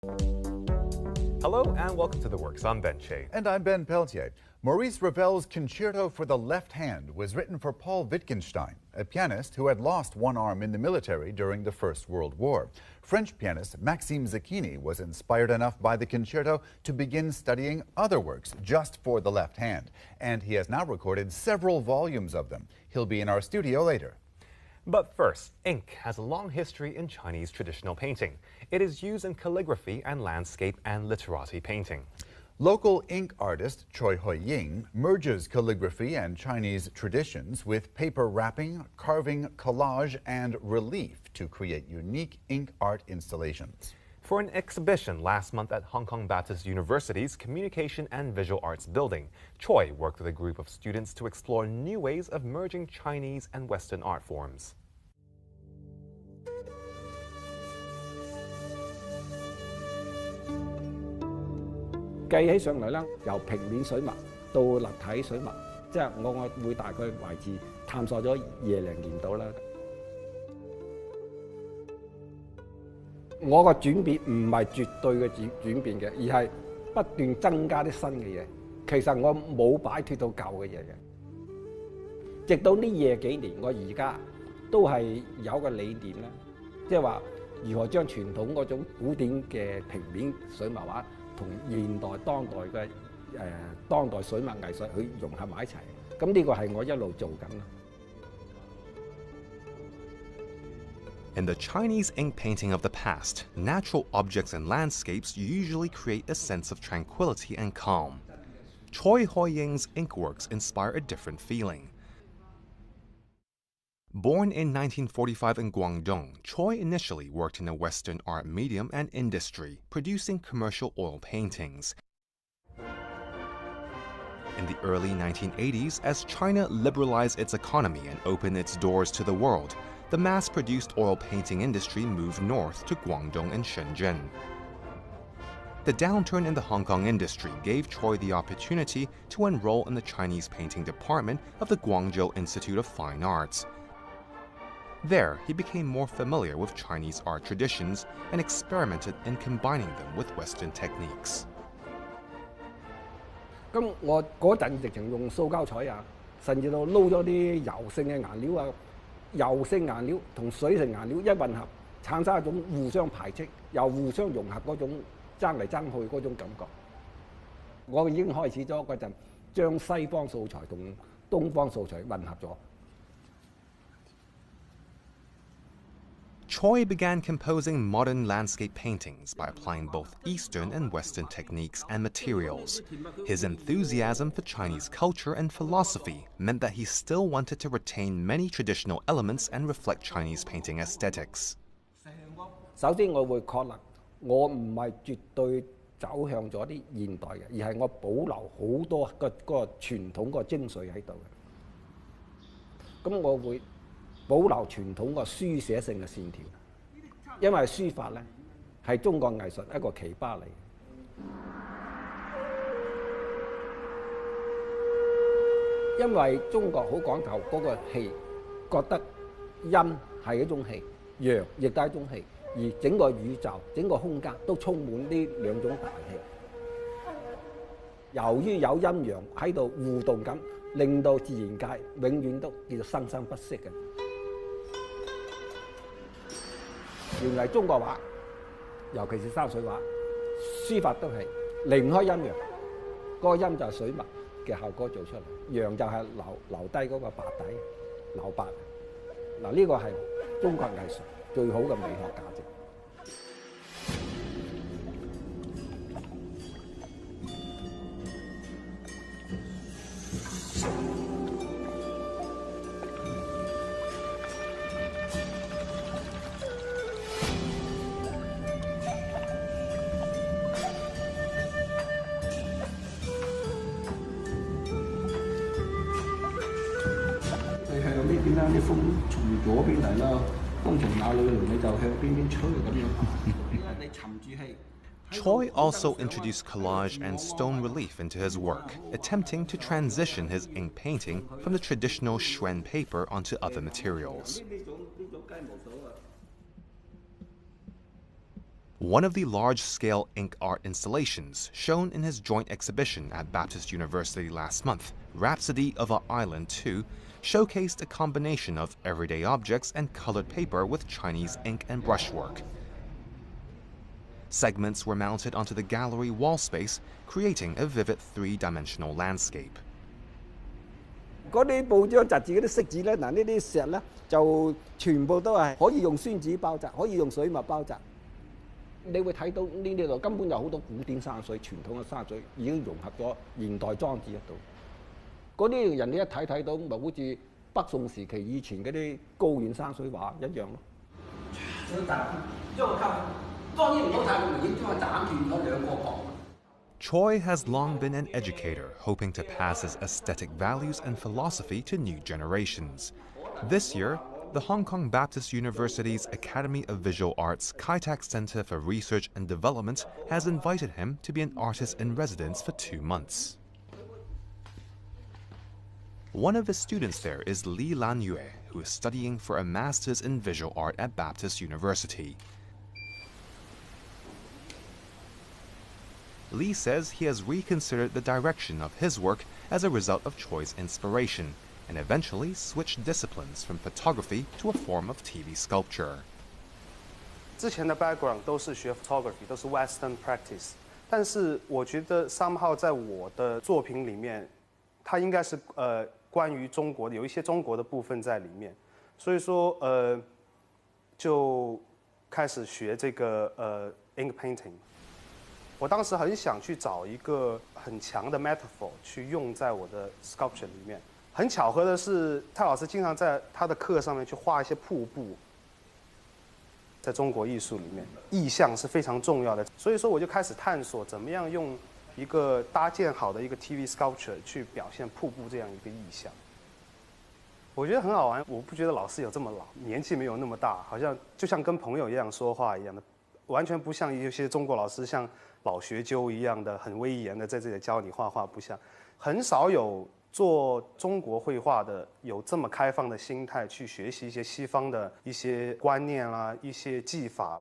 Hello and welcome to The Works. I'm Ben Che. And I'm Ben Peltier. Maurice Ravel's Concerto for the Left Hand was written for Paul Wittgenstein, a pianist who had lost one arm in the military during the First World War. French pianist Maxime Zecchini was inspired enough by the concerto to begin studying other works just for the left hand, and he has now recorded several volumes of them. He'll be in our studio later. But first, ink has a long history in Chinese traditional painting. It is used in calligraphy and landscape and literati painting. Local ink artist Choi Hoi merges calligraphy and Chinese traditions with paper wrapping, carving, collage, and relief to create unique ink art installations. For an exhibition last month at Hong Kong Baptist University's Communication and Visual Arts Building, Choi worked with a group of students to explore new ways of merging Chinese and Western art forms. 計起上嚟啦，由平面水墨到立體水墨，即係我會大概維持探索咗20年度啦。我個轉變唔係絕對嘅轉變嘅，而係不斷增加啲新嘅嘢。其實我冇擺脱到舊嘅嘢嘅。直到呢廿幾年，我而家都係有個理念啦，即係話如何將傳統嗰種古典嘅平面水墨畫同現代當代水墨藝術去融合埋一齊。咁呢個係我一路做緊啦。 In the Chinese ink painting of the past, natural objects and landscapes usually create a sense of tranquility and calm. Choi Hoi-ying's ink works inspire a different feeling. Born in 1945 in Guangdong, Choi initially worked in a Western art medium and industry, producing commercial oil paintings. In the early 1980s, as China liberalized its economy and opened its doors to the world, the mass-produced oil painting industry moved north to Guangdong and Shenzhen. The downturn in the Hong Kong industry gave Choi the opportunity to enroll in the Chinese painting department of the Guangzhou Institute of Fine Arts. There, he became more familiar with Chinese art traditions and experimented in combining them with Western techniques. 咁我嗰陣直情用塑膠彩啊，甚至到撈咗啲油性嘅顏料啊。 油性顏料同水性顏料一混合，產生一種互相排斥又互相融合嗰種爭嚟爭去嗰種感覺。我已經開始咗嗰陣，將西方素材同東方素材混合咗。Choi began composing modern landscape paintings by applying both Eastern and Western techniques and materials. His enthusiasm for Chinese culture and philosophy meant that he still wanted to retain many traditional elements and reflect Chinese painting aesthetics. 首先，我會確立我唔係絕對走向咗啲現代嘅，而係我保留好多個傳統個精髓喺度嘅。咁我會 保留傳統個書寫性嘅線條，因為書法咧係中國藝術一個奇葩嚟。因為中國好講求嗰個氣，覺得陰係一種氣，陽亦都係一種氣，而整個宇宙、整個空間都充滿呢兩種大氣。由於有陰陽喺度互動緊，令到自然界永遠都叫做生生不息嘅。 原來中國畫，尤其是山水畫、書法都係離唔開陰陽。嗰個陰就係水墨嘅效果做出嚟，陽就係留低嗰個白底，留白。嗱，呢個係中國藝術最好嘅美學價值。 啲風從左邊嚟啦，風從哪裏嚟你就向邊邊吹咁樣。因為你沉住氣。 Choi also introduced collage and stone relief into his work, attempting to transition his ink painting from the traditional Xuan paper onto other materials. One of the large-scale ink art installations shown in his joint exhibition at Baptist University last month, Rhapsody of an Island 2, showcased a combination of everyday objects and colored paper with Chinese ink and brushwork. Segments were mounted onto the gallery wall space, creating a vivid three-dimensional landscape. 嗰啲報章雜誌嗰啲色紙咧，嗱呢啲石咧就全部都係可以用宣紙包紮，可以用水墨包紮。你會睇到呢度根本有好多古典山水、傳統嘅山水已經融合咗現代裝置入度。嗰啲人哋一睇到，咪好似北宋時期以前嗰啲高遠山水畫一樣咯。Choi has long been an educator, hoping to pass his aesthetic values and philosophy to new generations. This year, the Hong Kong Baptist University's Academy of Visual Arts Kai Tak Center for Research and Development has invited him to be an artist in residence for 2 months. One of his students there is Li Lan Yue, who is studying for a master's in visual art at Baptist University. Li says he has reconsidered the direction of his work as a result of Choi's inspiration, and eventually switched disciplines from photography to a form of TV sculpture. 之前的 background 都是学 photography， 都是 Western practice， 但是我觉得 somehow 在我的作品里面，它应该是关于中国的，有一些中国的部分在里面，所以说就开始学这个ink painting。我当时很想去找一个很强的 metaphor 去用在我的 sculpture 里面。很巧合的是，蔡老师经常在他的课上面去画一些瀑布。在中国艺术里面，意象是非常重要的，所以说我就开始探索怎么样用一个搭建好的一个 TV sculpture 去表现瀑布这样一个意象。我觉得很好玩，我不觉得老师有这么老，年纪没有那么大，好像就像跟朋友一样说话一样的，完全不像有些中国老师像老学究一样的很威严的在这里教你画画，不像，很少有做中国绘画的有这么开放的心态去学习一些西方的一些观念啦，一些技法。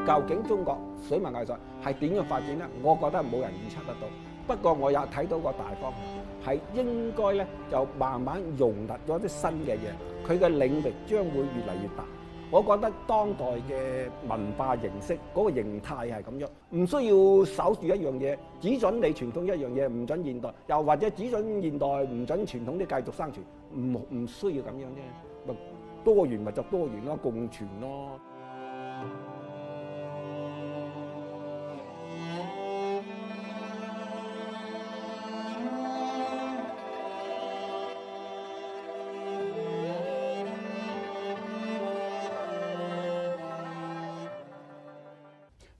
究竟中國水墨藝術係點樣發展呢？我覺得冇人預測得到。不過我有睇到個大方向，係應該咧就慢慢融入咗啲新嘅嘢，佢嘅領域將會越嚟越大。我覺得當代嘅文化形式嗰個形態係咁樣，唔需要守住一樣嘢，只準你傳統一樣嘢，唔準現代，又或者只準現代，唔準傳統啲繼續生存，唔需要咁樣啫。咪多元咪就多元咯，共存咯。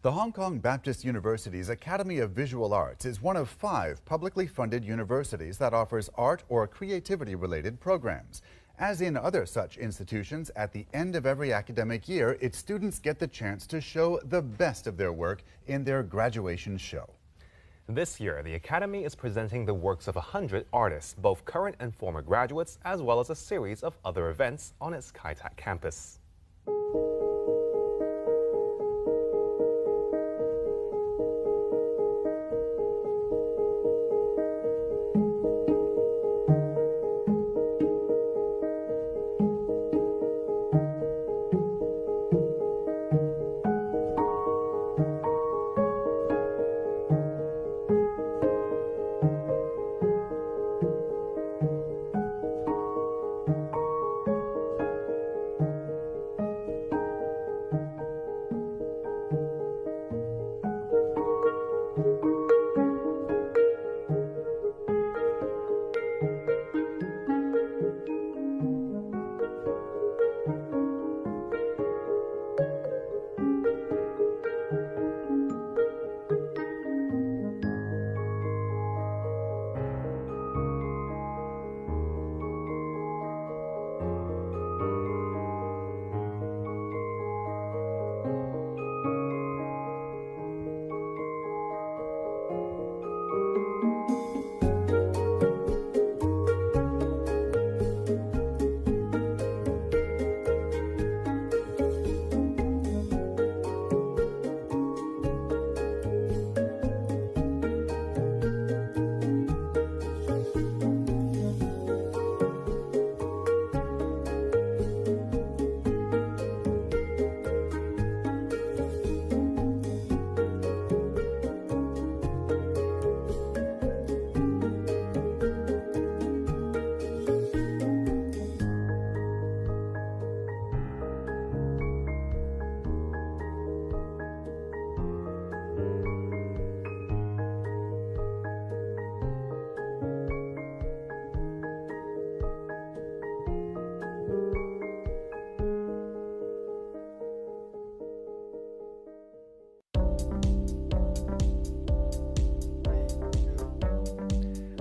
The Hong Kong Baptist University's Academy of Visual Arts is one of 5 publicly funded universities that offers art or creativity-related programs. As in other such institutions, at the end of every academic year, its students get the chance to show the best of their work in their graduation show. This year, the Academy is presenting the works of 100 artists, both current and former graduates, as well as a series of other events on its Kai Tak campus.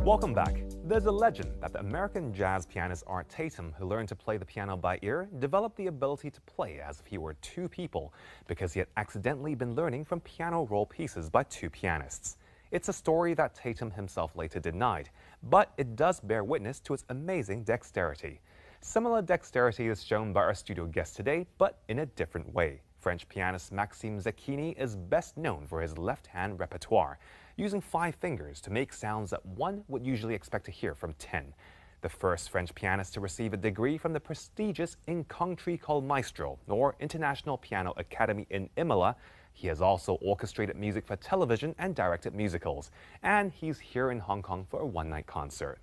Welcome back. There's a legend that the American jazz pianist Art Tatum, who learned to play the piano by ear, developed the ability to play as if he were two people because he had accidentally been learning from piano roll pieces by two pianists. It's a story that Tatum himself later denied, but it does bear witness to his amazing dexterity. Similar dexterity is shown by our studio guest today, but in a different way. French pianist Maxime Zecchini is best known for his left-hand repertoire, using 5 fingers to make sounds that one would usually expect to hear from 10. The first French pianist to receive a degree from the prestigious Incontri Maestro, or International Piano Academy in Imola, he has also orchestrated music for television and directed musicals. And he's here in Hong Kong for a one-night concert.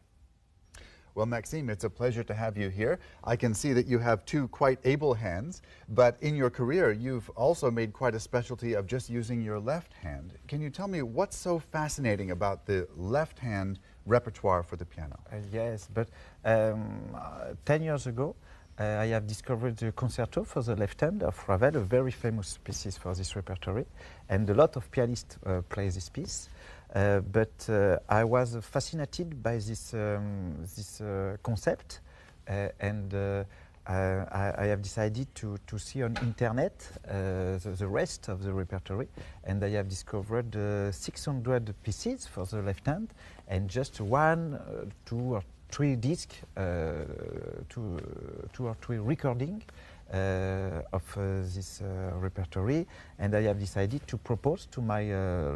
Well, Maxime, it's a pleasure to have you here. I can see that you have 2 quite able hands, but in your career, you've also made quite a specialty of just using your left hand. Can you tell me what's so fascinating about the left hand repertoire for the piano? Yes, but 10 years ago, I have discovered the concerto for the left hand of Ravel, a very famous piece for this repertoire, and a lot of pianists play this piece. But I was fascinated by this concept, and I have decided to see on internet the rest of the repertoire, and I have discovered 600 pieces for the left hand, and just 1, 2 or 3 discs, 2 or 3 recordings of this repertoire, and I have decided to propose to my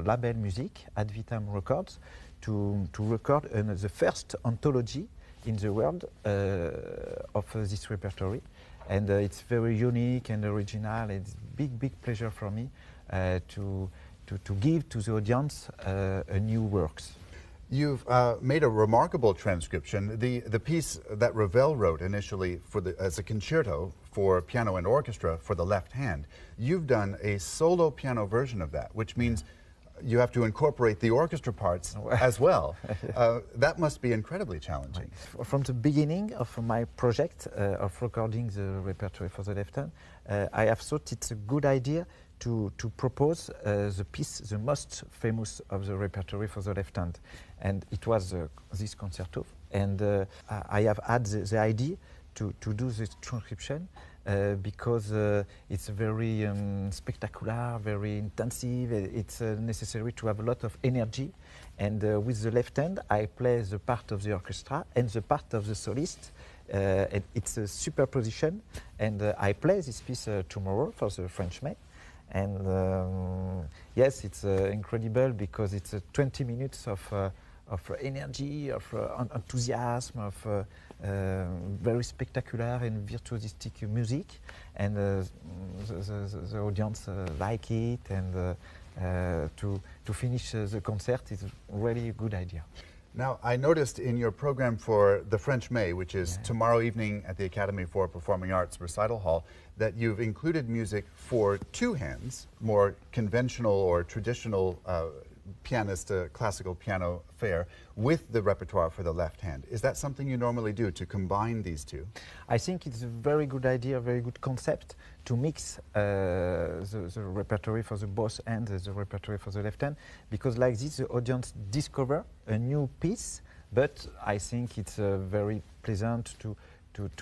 label music, Ad Vitam Records, to record the first anthology in the world of this repertoire, and it's very unique and original. It's big pleasure for me to give to the audience a new works. You've made a remarkable transcription. The piece that Ravel wrote initially as a concerto for piano and orchestra for the left hand, you've done a solo piano version of that, which means you have to incorporate the orchestra parts as well. That must be incredibly challenging. From the beginning of my project of recording the repertoire for the left hand, I have thought it's a good idea to propose the piece, the most famous of the repertoire for the left hand. And it was this concerto. And I have had the idea to do this transcription because it's very spectacular, very intensive. It's necessary to have a lot of energy. And with the left hand, I play the part of the orchestra and the part of the solist. And it's a superposition. And I play this piece tomorrow for the French May. And yes, it's incredible because it's 20 minutes of energy, of enthusiasm, of very spectacular and virtuosistic music, and the audience like it, and to finish the concert is really a good idea. Now, I noticed in your program for the French May, which is tomorrow evening at the Academy for Performing Arts Recital Hall, that you've included music for 2 hands, more conventional or traditional pianist, classical piano fare, with the repertoire for the left hand. Is that something you normally do, to combine these 2? I think it's a very good idea, a very good concept to mix the repertoire for the both hands and the repertoire for the left hand, because like this the audience discover a new piece, but I think it's very pleasant to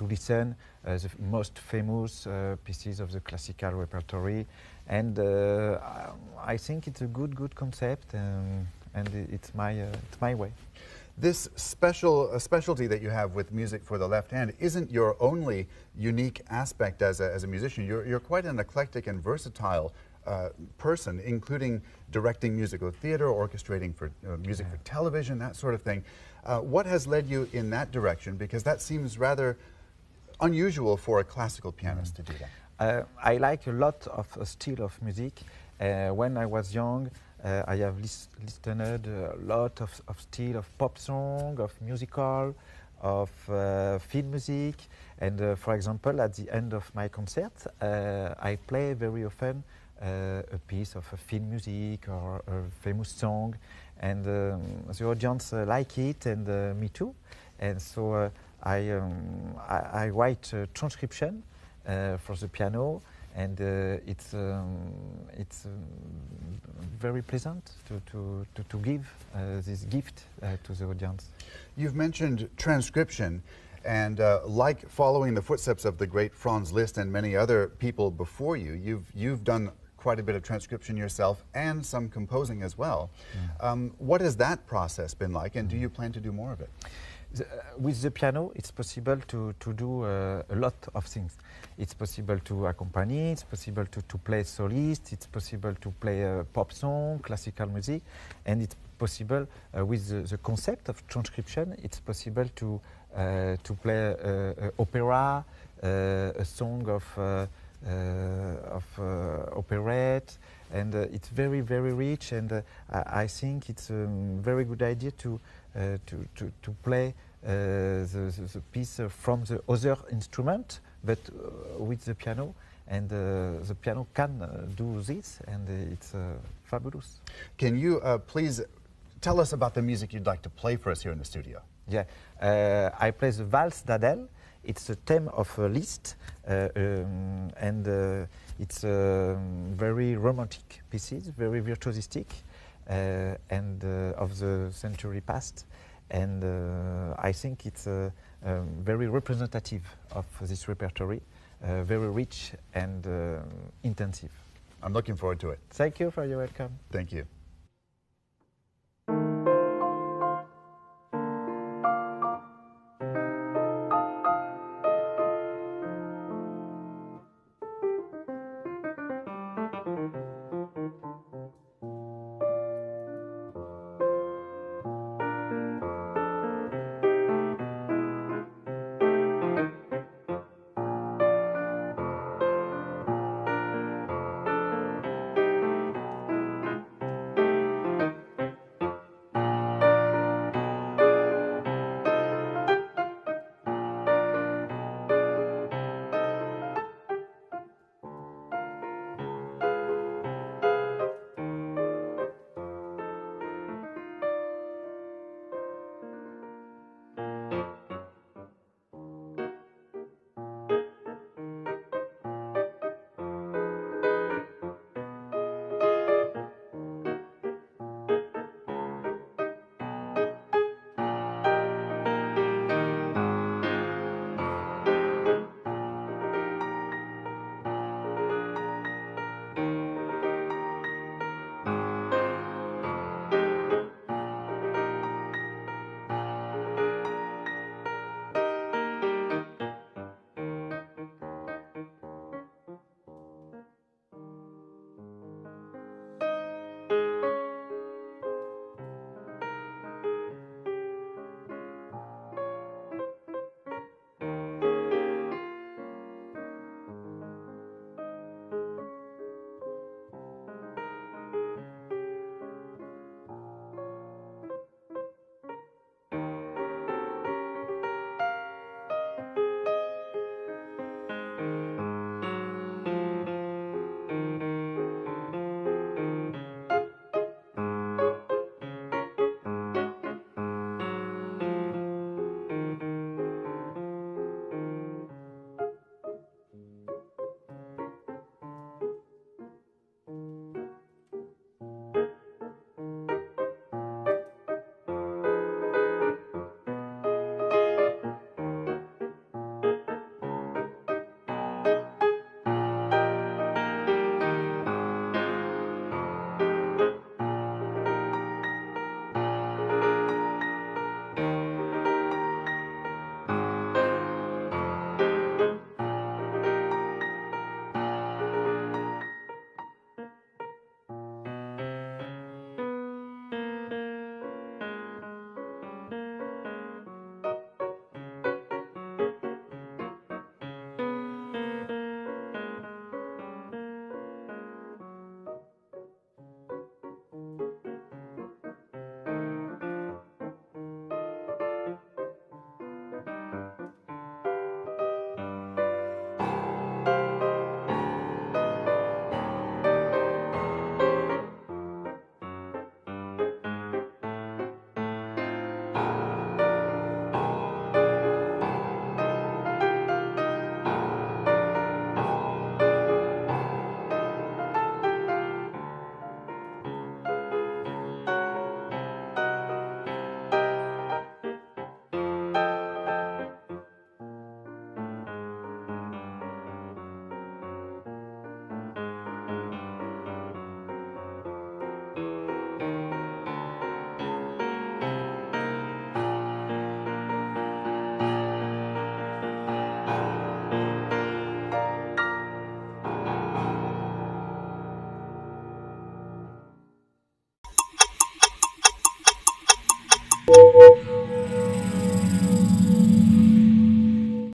listen the most famous pieces of the classical repertoire, and I think it's a good concept, and it's my way. This specialty that you have with music for the left hand isn't your only unique aspect as a musician. You're quite an eclectic and versatile person, including directing musical theater, orchestrating for music for television, that sort of thing. What has led you in that direction? Because that seems rather unusual for a classical pianist to do that. I like a lot of style of music. When I was young, I have listened a lot of style of pop song, of musical, of film music, and for example, at the end of my concert, I play very often a piece of film music or a famous song, and the audience like it, and me too. And so I write a transcription for the piano, and it's very pleasant to give this gift to the audience. You've mentioned transcription, and like following the footsteps of the great Franz Liszt and many other people before you, you've done quite a bit of transcription yourself and some composing as well. What has that process been like, and do you plan to do more of it? With the piano, it's possible to do a lot of things. It's possible to accompany, it's possible to play solist, it's possible to play pop song, classical music, and it's possible with the concept of transcription, it's possible to play opera, a song of operette, and it's very, very rich, and I think it's a very good idea to play the piece from the other instrument, but with the piano, and the piano can do this, and it's fabulous. Can you please tell us about the music you'd like to play for us here in the studio? Yeah, I play the Valse d'Adèle. It's a theme of Liszt, and it's very romantic pieces, very virtuosistic, and of the century past. And I think it's very representative of this repertory, very rich and intensive. I'm looking forward to it. Thank you for your welcome. Thank you.